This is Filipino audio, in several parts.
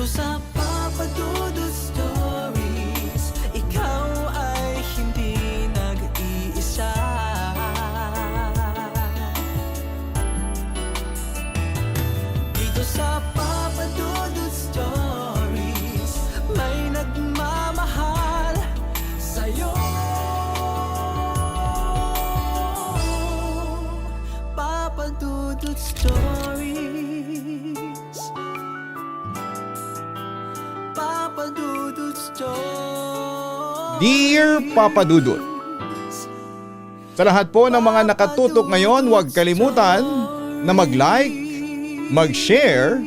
sa Papa Dudut Stories, ikaw ay hindi nag-iisa. Dito sa Papa Dudut Stories, may nagmamahal sa'yo. Papa Dudut Stories, Papa Dudut Stories. Dear Papa Dudut, sa lahat po ng mga nakatutok ngayon, huwag kalimutan na mag-like, mag-share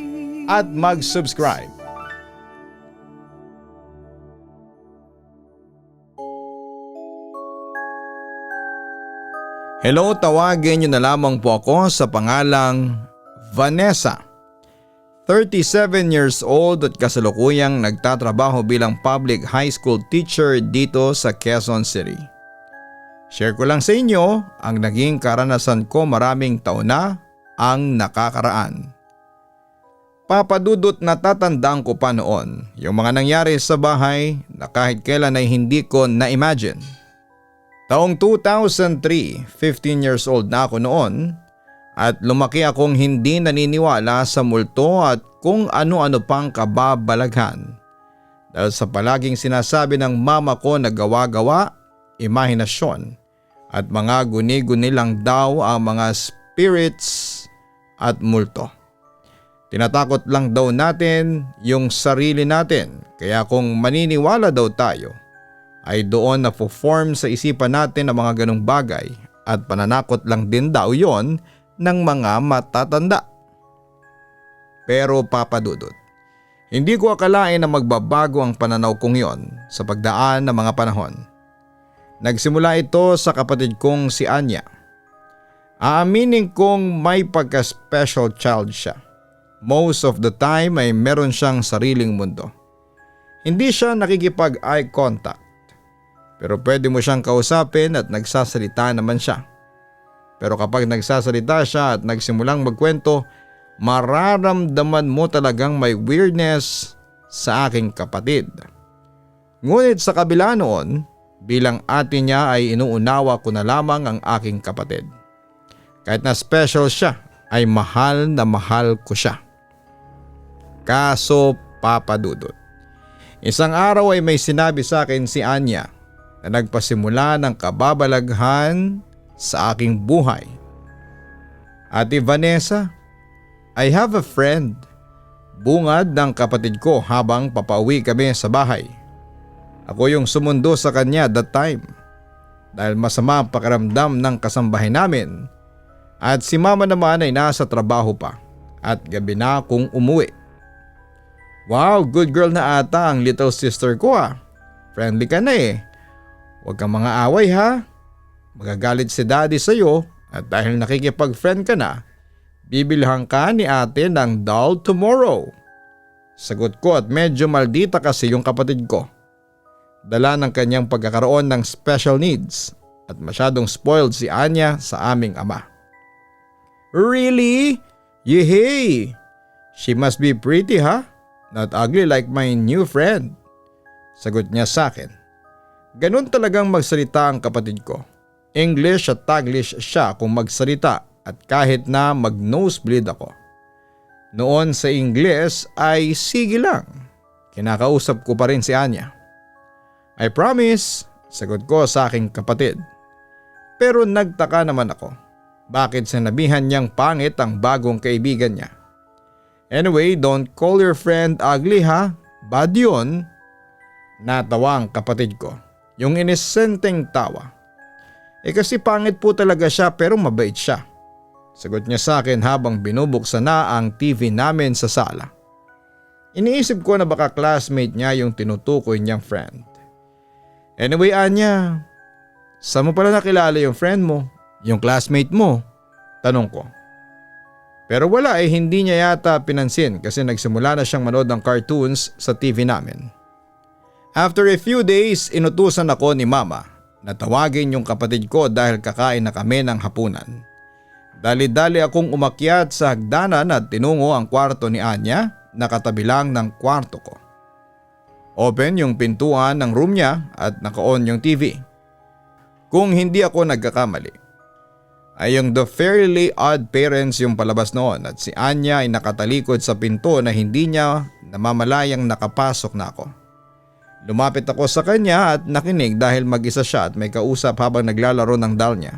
at mag-subscribe. Hello, tawagin niyo na lamang po ako sa pangalang Vanessa. 37 years old at kasalukuyang nagtatrabaho bilang public high school teacher dito sa Quezon City. Share ko lang sa inyo ang naging karanasan ko maraming taon na ang nakakaraan. Papadudot, natatandaan ko pa noon yung mga nangyari sa bahay na kahit kailan ay hindi ko na-imagine. Taong 2003, 15 years old na ako noon at lumaki akong hindi naniniwala sa multo at kung ano-ano pang kababalaghan. Dahil sa palaging sinasabi ng mama ko na gawa-gawa, imahinasyon at mga guni-guni lang daw ang mga spirits at multo. Tinatakot lang daw natin yung sarili natin, kaya kung maniniwala daw tayo ay doon na form sa isipan natin ang mga ganong bagay at pananakot lang din daw yon ng mga matatanda. Pero Papa Dudut, hindi ko akalain na magbabago ang pananaw kong yon sa pagdaan ng mga panahon. Nagsimula ito sa kapatid kong si Anya. Aaminin kong may pagka-special child siya. Most of the time ay meron siyang sariling mundo. Hindi siya nakikipag-eye contact. Pero pwede mo siyang kausapin at nagsasalita naman siya. Pero kapag nagsasalita siya at nagsimulang magkwento, mararamdaman mo talagang may weirdness sa aking kapatid. Ngunit sa kabila noon, bilang ate niya ay inuunawa ko na lamang ang aking kapatid. Kahit na special siya, ay mahal na mahal ko siya. Kaso Papa Dudut, isang araw ay may sinabi sa akin si Anya na nagpasimula ng kababalaghan sa aking buhay. Ate Vanessa, I have a friend. Bungad ng kapatid ko habang papauwi kami sa bahay. Ako yung sumundo sa kanya that time dahil masama ang pakiramdam ng kasambahay namin at si mama naman ay nasa trabaho pa at gabi na akong umuwi. Wow, good girl na ata ang little sister ko ah. Friendly ka na eh. Huwag kang mga away ha. Magagalit si daddy sa'yo at dahil nakikipag-friend ka na, bibilhan ka ni ate ng doll tomorrow. Sagot ko at medyo maldita kasi yung kapatid ko. Dala ng kanyang pagkakaroon ng special needs at masyadong spoiled si Anya sa aming ama. Really? Yehey! She must be pretty ha? Not ugly like my new friend. Sagot niya sa akin. Ganun talagang magsalita ang kapatid ko. English at Taglish siya kung magsalita at kahit na mag-nosebleed ako. Noon sa Ingles ay sige lang. Kinakausap ko pa rin si Anya. I promise, sagot ko sa aking kapatid. Pero nagtaka naman ako. Bakit sinabihan niyang pangit ang bagong kaibigan niya? Anyway, don't call your friend ugly ha. Bad yun. Natawa ang kapatid ko. Yung inesenteng tawa. Kasi pangit po talaga siya pero mabait siya. Sagot niya sa akin habang binubuksan na ang TV namin sa sala. Iniisip ko na baka classmate niya yung tinutukoy niyang friend. Anyway Anya, saan mo pala nakilala yung friend mo? Yung classmate mo? Tanong ko. Pero wala hindi niya yata pinansin kasi nagsimula na siyang manood ng cartoons sa TV namin. After a few days, inutusan ako ni mama na tawagin yung kapatid ko dahil kakain na kami ng hapunan. Dali-dali akong umakyat sa hagdanan at tinungo ang kwarto ni Anya nakatabi lang ng kwarto ko. Open yung pintuan ng room niya at naka-on yung TV. Kung hindi ako nagkakamali, ay yung The Fairly Odd Parents yung palabas noon at si Anya ay nakatalikod sa pinto na hindi niya namamalayang nakapasok na ako. Lumapit ako sa kanya at nakinig dahil mag-isa siya at may kausap habang naglalaro ng doll niya.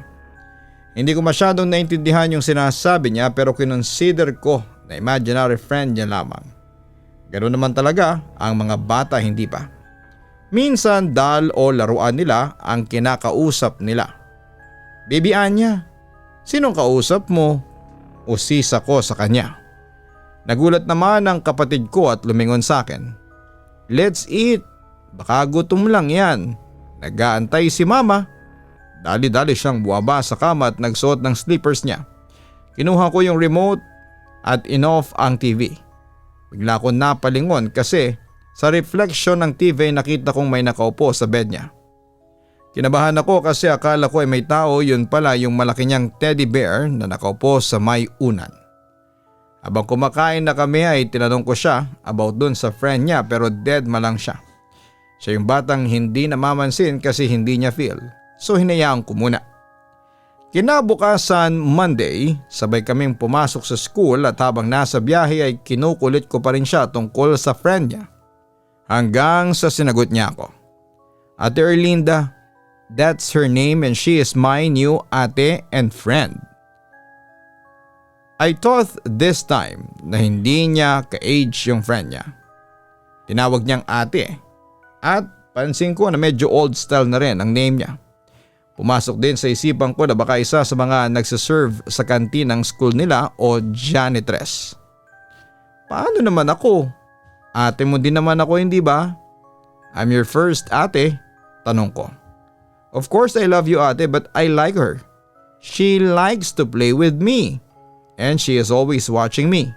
Hindi ko masyadong naintindihan yung sinasabi niya pero kinonsider ko na imaginary friend niya lamang. Ganoon naman talaga ang mga bata, hindi pa. Minsan doll o laruan nila ang kinakausap nila. Baby Anya, sinong kausap mo? Usisa ko sa kanya. Nagulat naman ang kapatid ko at lumingon sa akin. Let's eat. Baka gutom lang yan. Nag-aantay si mama. Dali-dali siyang buwaba sa kama at nagsuot ng slippers niya. Kinuha ko yung remote at in-off ang TV. Bigla ko napalingon kasi sa reflection ng TV nakita kong may nakaupo sa bed niya. Kinabahan ako kasi akala ko ay may tao, yun pala yung malaki niyang teddy bear na nakaupo sa may unan. Habang kumakain na kami ay tinanong ko siya about dun sa friend niya pero dead malang siya. Siya yung batang hindi namamansin kasi hindi niya feel, so hinayaan ko muna. Kinabukasan Monday, sabay kaming pumasok sa school at habang nasa biyahe ay kinukulit ko pa rin siya tungkol sa friend niya. Hanggang sa sinagot niya ako. Ate Erlinda, that's her name and she is my new ate and friend. I thought this time na hindi niya ka-age yung friend niya. Tinawag niyang ate at pansin ko na medyo old style na rin ang name niya. Pumasok din sa isipan ko na baka isa sa mga nagsiserve sa kantin ng school nila o janitress. Paano naman ako? Ate mo din naman ako, hindi ba? I'm your first ate, tanong ko. Of course I love you ate but I like her. She likes to play with me and she is always watching me.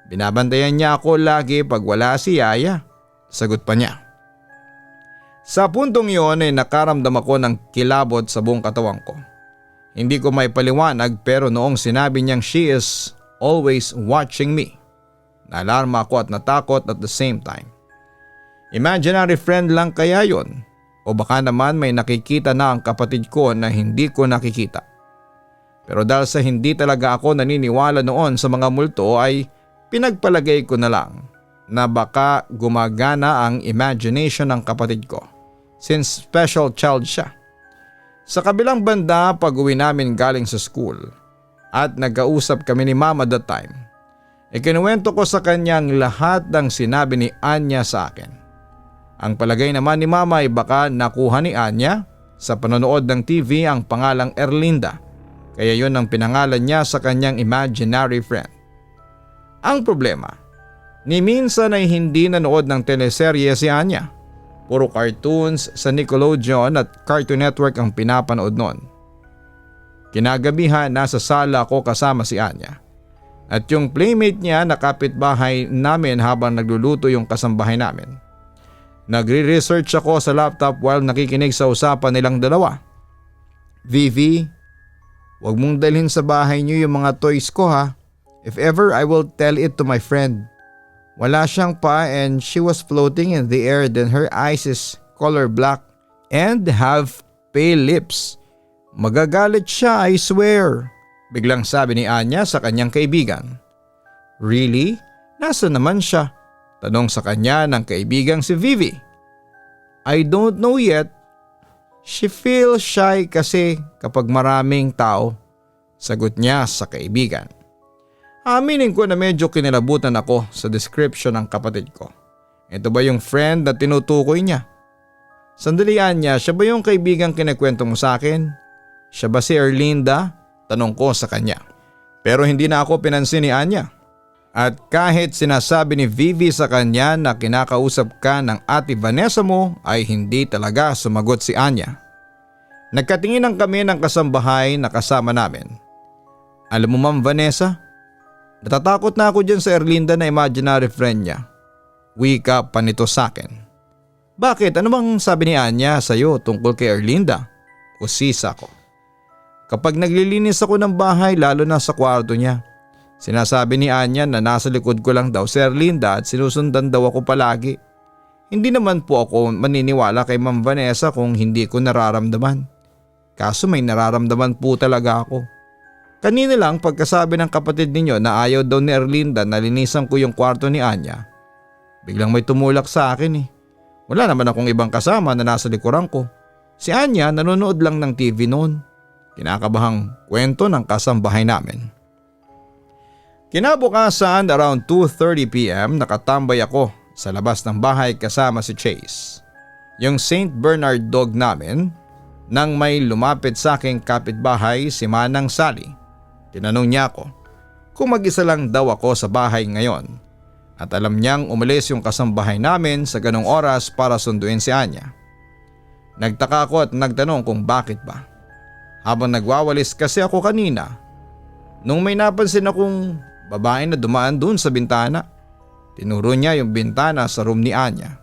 Binabantayan niya ako lagi pag wala si Yaya, sagot pa niya. Sa puntong iyon ay nakaramdam ako ng kilabot sa buong katawan ko. Hindi ko may paliwanag pero noong sinabi niyang she is always watching me, naalarma ako at natakot at the same time. Imaginary friend lang kaya yon? O baka naman may nakikita na ang kapatid ko na hindi ko nakikita. Pero dahil sa hindi talaga ako naniniwala noon sa mga multo ay pinagpalagay ko na lang na baka gumagana ang imagination ng kapatid ko. Since special child siya. Sa kabilang banda pag-uwi namin galing sa school at nagkausap kami ni mama that time, ikinuwento ko sa kanyang lahat ng sinabi ni Anya sa akin. Ang palagay naman ni mama ay baka nakuha ni Anya sa panonood ng TV ang pangalang Erlinda, kaya yun ang pinangalan niya sa kanyang imaginary friend. Ang problema, ni minsan ay hindi nanood ng teleserye si Anya. Puro cartoons sa Nickelodeon at Cartoon Network ang pinapanood noon. Kinagabihan nasa sala ako kasama si Anya. At yung playmate niya na kapitbahay namin habang nagluluto yung kasambahay namin. Nagre-research ako sa laptop while nakikinig sa usapan nilang dalawa. Vivi, wag mong dalhin sa bahay niyo yung mga toys ko ha. If ever I will tell it to my friend. Wala siyang pa and she was floating in the air, then her eyes is color black and have pale lips. Magagalit siya, I swear. Biglang sabi ni Anya sa kanyang kaibigan. Really? Nasaan naman siya? Tanong sa kanya ng kaibigang si Vivi. I don't know yet. She feels shy kasi kapag maraming tao, sagot niya sa kaibigan. Aminin ko na medyo kinilabutan ako sa description ng kapatid ko. Ito ba yung friend na tinutukoy niya? Sandalian niya, siya ba yung kaibigang kinikwento mo sa akin? Siya ba si Erlinda? Tanong ko sa kanya. Pero hindi na ako pinansin ni Anya. At kahit sinasabi ni Vivi sa kanya na kinakausap ka ng ate Vanessa mo ay hindi talaga sumagot si Anya. Nagkatinginan kami ng kasambahay na kasama namin. Alam mo Ma'am Vanessa, natatakot na ako dyan sa Erlinda na imaginary friend niya. Wika pa nito sa akin. Bakit? Ano bang sabi ni Anya sa'yo tungkol kay Erlinda? Usisa ko. Kapag naglilinis ako ng bahay lalo na sa kwarto niya, Sinasabi ni Anya na nasa likod ko lang daw si Erlinda at sinusundan daw ako palagi. Hindi naman po ako maniniwala kay Ma'am Vanessa kung hindi ko nararamdaman. Kaso may nararamdaman po talaga ako. Kanina lang pagkasabi ng kapatid ninyo na ayaw daw ni Erlinda na linisan ko yung kwarto ni Anya, biglang may tumulak sa akin eh. Wala naman akong ibang kasama na nasa likuran ko. Si Anya nanonood lang ng TV noon. Kinakabahang kwento ng kasambahay namin. Kinabukasan around 2:30 p.m. nakatambay ako sa labas ng bahay kasama si Chase, yung Saint Bernard dog namin, nang may lumapit sa aking kapitbahay si Manang Sally. Tinanong niya ako kung mag-isa lang daw ako sa bahay ngayon at alam niyang umalis yung kasambahay namin sa ganong oras para sunduin si Anya. Nagtaka ako at nagtanong kung bakit ba. Habang nagwawalis kasi ako kanina, nung may napansin akong babae na dumaan dun sa bintana. Tinuro niya yung bintana sa room ni Anya.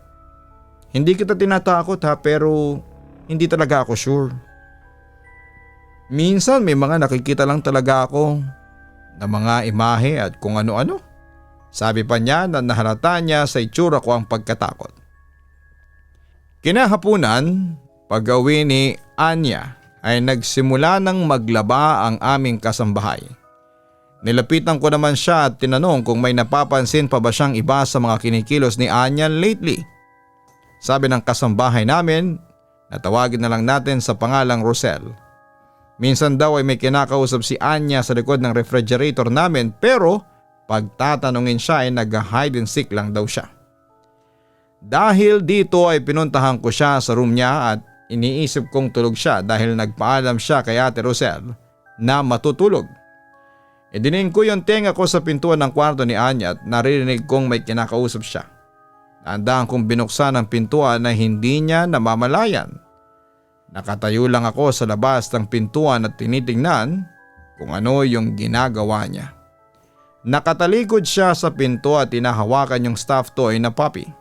Hindi kita tinatakot ha, pero hindi talaga ako sure. Minsan may mga nakikita lang talaga ako na mga imahe at kung ano-ano. Sabi pa niya na nahalata niya sa itsura ko ang pagkatakot. Kinahapunan, pag-uwi ni Anya ay nagsimula ng maglaba ang aming kasambahay. Nilapitan ko naman siya at tinanong kung may napapansin pa ba siyang iba sa mga kinikilos ni Anya lately. Sabi ng kasambahay namin na tawagin na lang natin sa pangalang Rosel. Minsan daw ay may kinakausap si Anya sa likod ng refrigerator namin pero pagtatanungin siya ay nag-hide and seek lang daw siya. Dahil dito ay pinuntahan ko siya sa room niya at iniisip kong tulog siya dahil nagpaalam siya kay Ate Rosel na matutulog. Idinin ko yung tenga ko sa pintuan ng kwarto ni Anya at naririnig kong may kinakausap siya. Naandaan kong binuksan ang pintuan na hindi niya namamalayan. Nakatayo lang ako sa labas ng pintuan at tinitingnan kung ano yung ginagawa niya. Nakatalikod siya sa pinto at tinahawakan yung stuffed toy na puppy.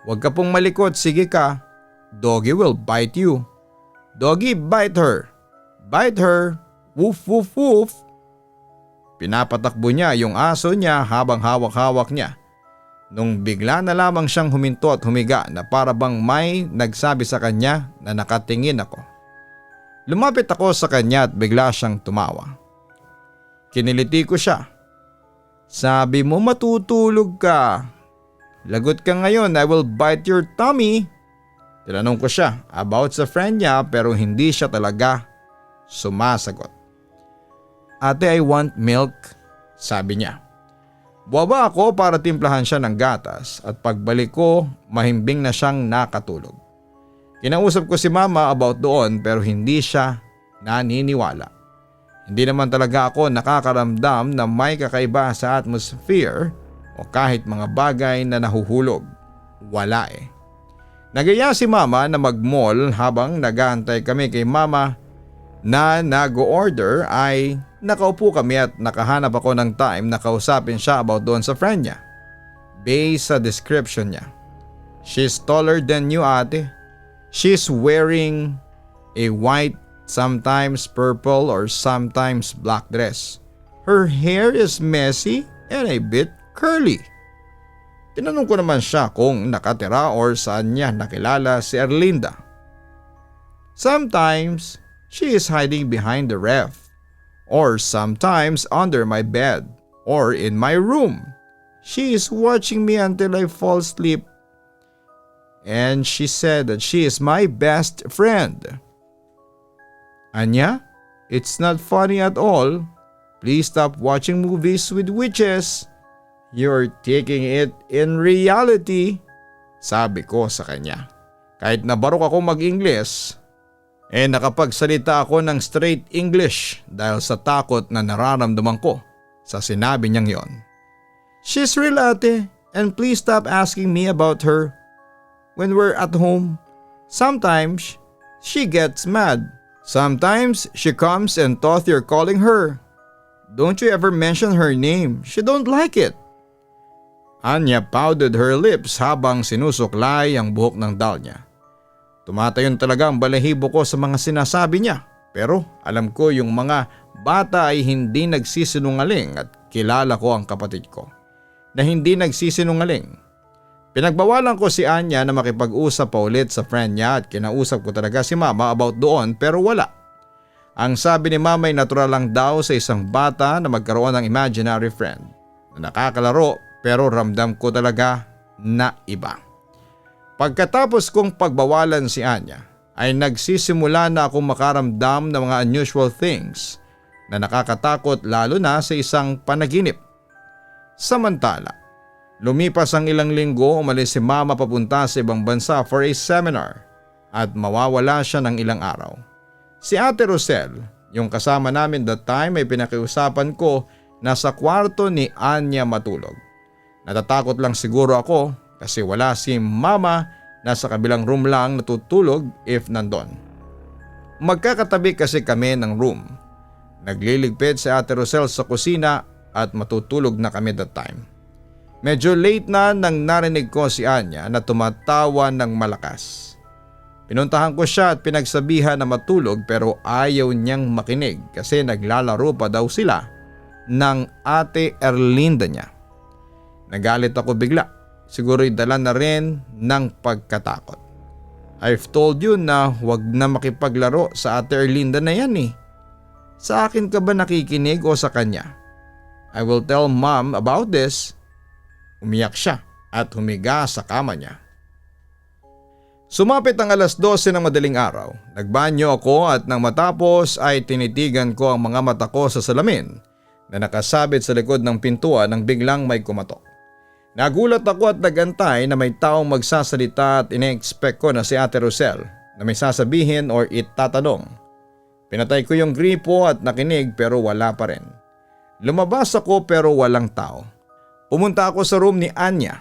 "Huwag ka pong malikot, sige ka. Doggy will bite you. Doggy, bite her. Bite her. Woof woof woof." Pinapatakbo niya yung aso niya habang hawak-hawak niya. Nung bigla na lamang siyang huminto at humiga na para bang may nagsabi sa kanya na nakatingin ako. Lumapit ako sa kanya at bigla siyang tumawa. Kiniliti ko siya. "Sabi mo matutulog ka. Lagot ka ngayon, I will bite your tummy." Tinanong ko siya about sa friend niya pero hindi siya talaga sumasagot. "Ate, I want milk," sabi niya. Buwaba ako para timplahan siya ng gatas at pagbalik ko mahimbing na siyang nakatulog. Kinausap ko si Mama about doon pero hindi siya naniniwala. Hindi naman talaga ako nakakaramdam na may kakaiba sa atmosphere o kahit mga bagay na nahuhulog. Wala eh. Nagaya si Mama na mag-mall habang nag-aantay kami kay Mama na nag-order ay nakaupo kami at nakahanap ako ng time na kausapin siya about doon sa friend niya. Based sa description niya. She's taller than you, ate. She's wearing a white, sometimes purple or sometimes black dress. Her hair is messy and a bit curly. Tinanong ko naman siya kung nakatira or saan niya nakilala si Erlinda. Sometimes she is hiding behind the ref. Or sometimes under my bed or in my room. She is watching me until I fall asleep. And she said that she is my best friend. Anya, it's not funny at all. Please stop watching movies with witches. You're taking it in reality. Sabi ko sa kanya. Kahit nabarok ako mag-Ingles, nakapagsalita ako ng straight English dahil sa takot na nararamdaman ko sa sinabi niyang yon. She's real, ate, and please stop asking me about her. When we're at home, sometimes she gets mad. Sometimes she comes and thought you're calling her. Don't you ever mention her name, she don't like it. Anya pouted her lips habang sinusuklay ang buhok ng doll niya. Tumatayon talaga ang balahibo ko sa mga sinasabi niya pero alam ko yung mga bata ay hindi nagsisinungaling at kilala ko ang kapatid ko na hindi nagsisinungaling. Pinagbawalan ko si Anya na makipag-usap pa ulit sa friend niya at kinausap ko talaga si mama about doon pero wala. Ang sabi ni mama ay natural lang daw sa isang bata na magkaroon ng imaginary friend na nakakalaro pero ramdam ko talaga na iba. Pagkatapos kong pagbawalan si Anya ay nagsisimula na akong makaramdam ng mga unusual things na nakakatakot lalo na sa isang panaginip. Samantala, lumipas ang ilang linggo, umalis si mama papunta sa ibang bansa for a seminar at mawawala siya ng ilang araw. Si Ate Rosel, yung kasama namin that time, ay pinakiusapan ko na sa kwarto ni Anya matulog. Natatakot lang siguro ako kasi wala si mama, nasa kabilang room lang natutulog if nandun. Magkakatabi kasi kami ng room. Nagliligpit si Ate Rosel sa kusina at matutulog na kami that time. Medyo late na nang narinig ko si Anya na tumatawa ng malakas. Pinuntahan ko siya at pinagsabihan na matulog pero ayaw niyang makinig kasi naglalaro pa daw sila ng Ate Erlinda niya. Nagalit ako bigla. Siguro'y dala na rin ng pagkatakot. I've told you na huwag na makipaglaro sa Ate Erlinda na yan eh. Sa akin ka ba nakikinig o sa kanya? I will tell mom about this. Umiyak siya at humiga sa kama niya. Sumapit ang alas 12 ng madaling araw. Nagbanyo ako at nang matapos ay tinitigan ko ang mga mata ko sa salamin na nakasabit sa likod ng pintuan nang biglang may kumatok. Nagulat ako at nagantay na may taong magsasalita at ine-expect ko na si Ate Rosel na may sasabihin or itatanong. Pinatay ko yung gripo at nakinig pero wala pa rin. Lumabas ako pero walang tao. Pumunta ako sa room ni Anya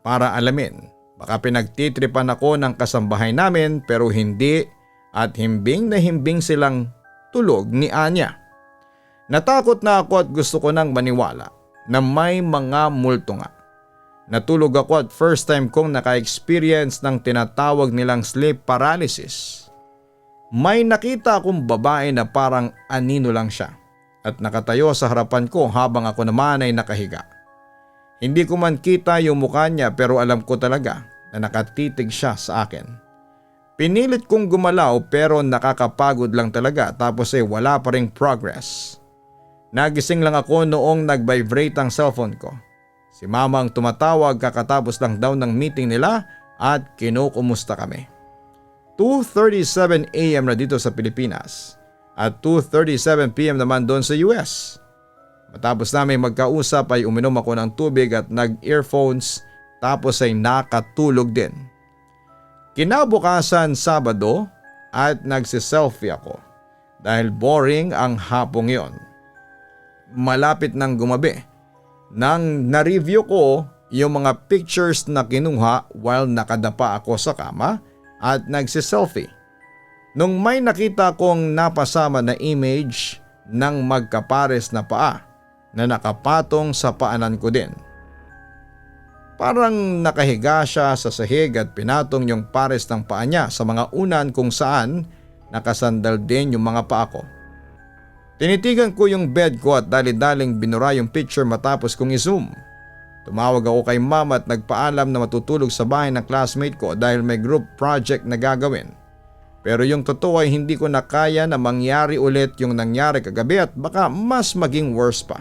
para alamin. Baka pinagtitripan ako ng kasambahay namin pero hindi at himbing na himbing silang tulog ni Anya. Natakot na ako at gusto ko nang maniwala na may mga multo nga. Natulog ako at first time kong naka-experience ng tinatawag nilang sleep paralysis. May nakita akong babae na parang anino lang siya at nakatayo sa harapan ko habang ako naman ay nakahiga. Hindi ko man kita yung mukha niya pero alam ko talaga na nakatitig siya sa akin. Pinilit kong gumalaw pero nakakapagod lang talaga tapos wala pa ring progress. Nagising lang ako noong nag-vibrate ang cellphone ko. Si mama ang tumatawag kakatapos lang daw ng meeting nila at kinukumusta kami. 2:37 AM na dito sa Pilipinas at 2:37 PM naman doon sa US. Matapos namin magkausap ay uminom ako ng tubig at nag-earphones tapos ay nakatulog din. Kinabukasan Sabado at nagsiselfie ako dahil boring ang hapong yon. Malapit nang gumabi. Nang na-review ko yung mga pictures na kinuha while nakadapa ako sa kama at nagsiselfie. Nung may nakita kong napasama na image ng magkapares na paa na nakapatong sa paanan ko din. Parang nakahiga siya sa sahig at pinatong yung pares ng paa niya sa mga unan kung saan nakasandal din yung mga paa ko. Tinitigan ko yung bed ko at dali-daling binura yung picture matapos kong i-zoom. Tumawag ako kay mama at nagpaalam na matutulog sa bahay ng classmate ko dahil may group project na gagawin. Pero yung totoo ay hindi ko na kaya na mangyari ulit yung nangyari kagabi at baka mas maging worse pa.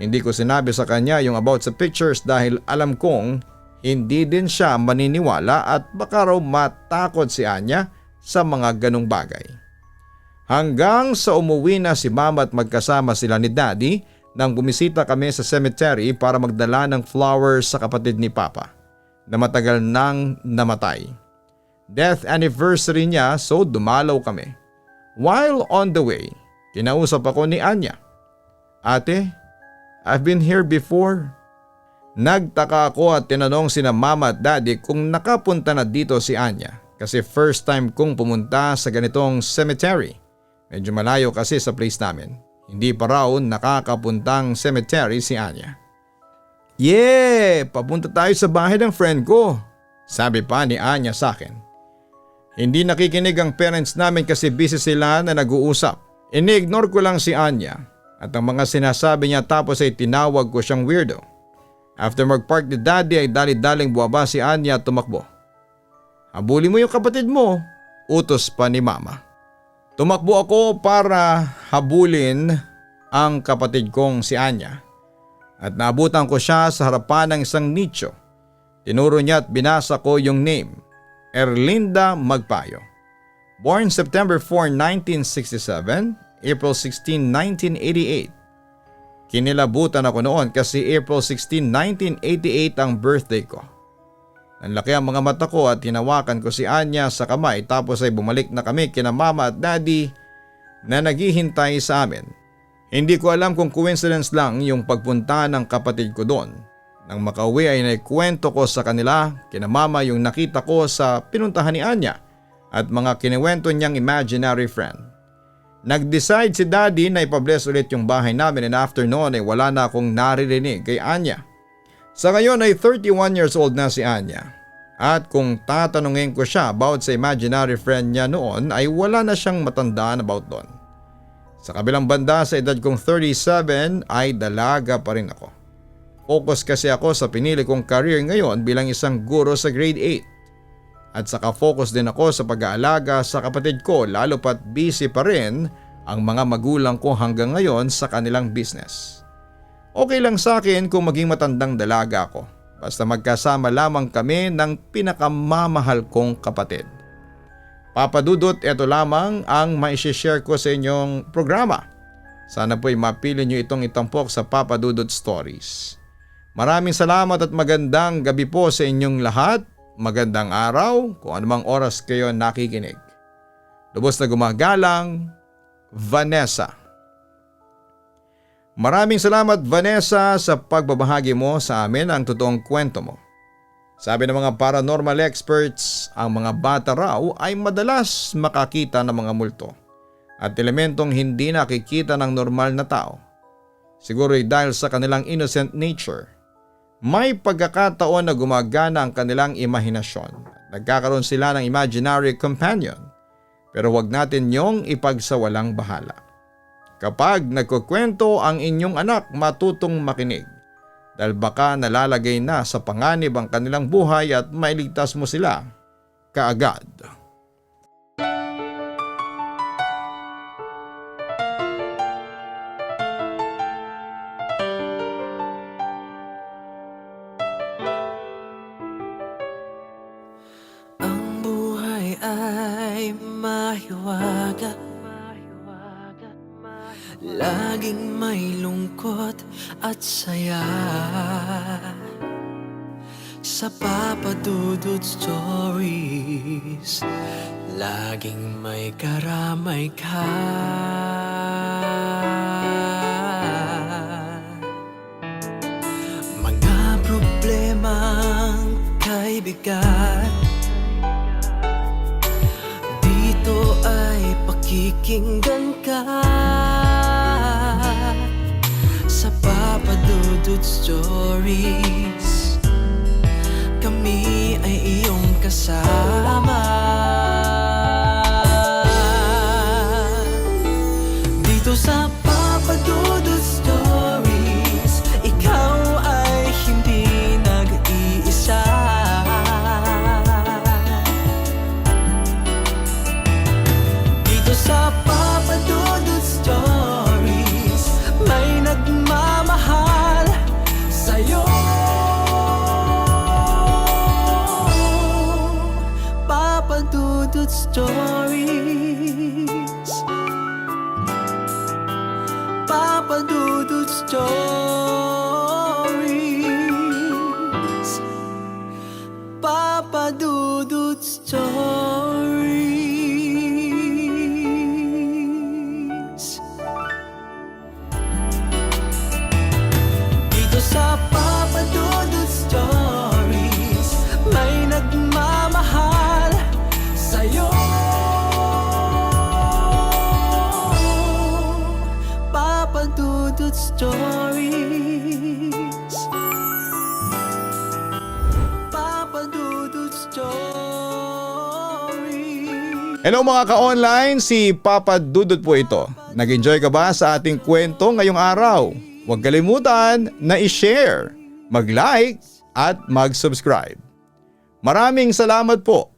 Hindi ko sinabi sa kanya yung about sa pictures dahil alam kong hindi din siya maniniwala at baka raw matakot si Anya sa mga ganong bagay. Hanggang sa umuwi na si mama at magkasama sila ni daddy nang bumisita kami sa cemetery para magdala ng flowers sa kapatid ni papa na matagal nang namatay. Death anniversary niya so dumalaw kami. While on the way, kinausap ako ni Anya. Ate, I've been here before. Nagtaka ako at tinanong sina mama at daddy kung nakapunta na dito si Anya kasi first time kong pumunta sa ganitong cemetery. Medyo malayo kasi sa place namin. Hindi pa raw nakakapuntang cemetery si Anya. Yeah! Papunta tayo sa bahay ng friend ko, sabi pa ni Anya sa akin. Hindi nakikinig ang parents namin kasi busy sila na nag-uusap. Ini-ignore ko lang si Anya at ang mga sinasabi niya tapos ay tinawag ko siyang weirdo. After mag-park ni Daddy ay dali-daling buwaba si Anya at tumakbo. Habulin mo yung kapatid mo, utos pa ni Mama. Tumakbo ako para habulin ang kapatid kong si Anya at naabutan ko siya sa harapan ng isang nicho. Tinuro niya at binasa ko yung name, Erlinda Magpayo. Born September 4, 1967, April 16, 1988. Kinilabutan ako noon kasi April 16, 1988 ang birthday ko. Nanlaki ang mga mata ko at hinawakan ko si Anya sa kamay tapos ay bumalik na kami kina Mama at Daddy na naghihintay sa amin. Hindi ko alam kung coincidence lang yung pagpunta ng kapatid ko doon. Nang makauwi ay naikwento ko sa kanila kina Mama yung nakita ko sa pinuntahan ni Anya at mga kiniwento niyang imaginary friend. Nag-decide si Daddy na ipabless ulit yung bahay namin and after noon ay wala na akong naririnig kay Anya. Sa ngayon ay 31 years old na si Anya. At kung tatanungin ko siya about sa imaginary friend niya noon ay wala na siyang matandaan about doon. Sa kabilang banda sa edad kong 37 ay dalaga pa rin ako. Focus kasi ako sa pinili kong career ngayon bilang isang guro sa grade 8. At saka focus din ako sa pag-aalaga sa kapatid ko lalo pat busy pa rin ang mga magulang ko hanggang ngayon sa kanilang business. Okay lang sa akin kung maging matandang dalaga ako basta magkasama lamang kami ng pinakamamahal kong kapatid. Papa Dudut, ito lamang ang maishishare ko sa inyong programa. Sana po'y mapili nyo itong itampok sa Papa Dudut Stories. Maraming salamat at magandang gabi po sa inyong lahat. Magandang araw kung anumang oras kayo nakikinig. Lubos na gumagalang, Vanessa. Maraming salamat Vanessa sa pagbabahagi mo sa amin ang totoong kwento mo. Sabi ng mga paranormal experts, ang mga bata raw ay madalas makakita ng mga multo at elementong hindi nakikita ng normal na tao. Siguro ay dahil sa kanilang innocent nature. May pagkakataon na gumagana ang kanilang imahinasyon. Nagkakaroon sila ng imaginary companion. Pero wag natin yung ipagsawalang bahala. Kapag nagkukwento ang inyong anak, matutong makinig. Dahil baka nalalagay na sa panganib ang kanilang buhay at mailigtas mo sila kaagad. Ay mahiwaga, laging may lungkot at saya. Sa Papa Dudut Stories, laging may karamay ka. Mga problemang kaibigan, dito ay pakikinggan ka. Sa Papa Dudut Stories, kami ay iyong kasama. Dito sa Papa Dudut Stories, ikaw ay hindi nag-iisa. Sa Papa Dudut Stories, may nagmamahal sa'yo. Papa Dudut Stories, Papa Dudut Stories, Papa Dudut Stories. Sa Papa Dudut Stories, may nagmamahal sa'yo. Papa Dudut Stories, Papa Dudut Stories. Hello mga ka-online, si Papa Dudut po ito. Nag-enjoy ka ba sa ating kwento ngayong araw? Huwag kalimutan na i-share, mag-like at mag-subscribe. Maraming salamat po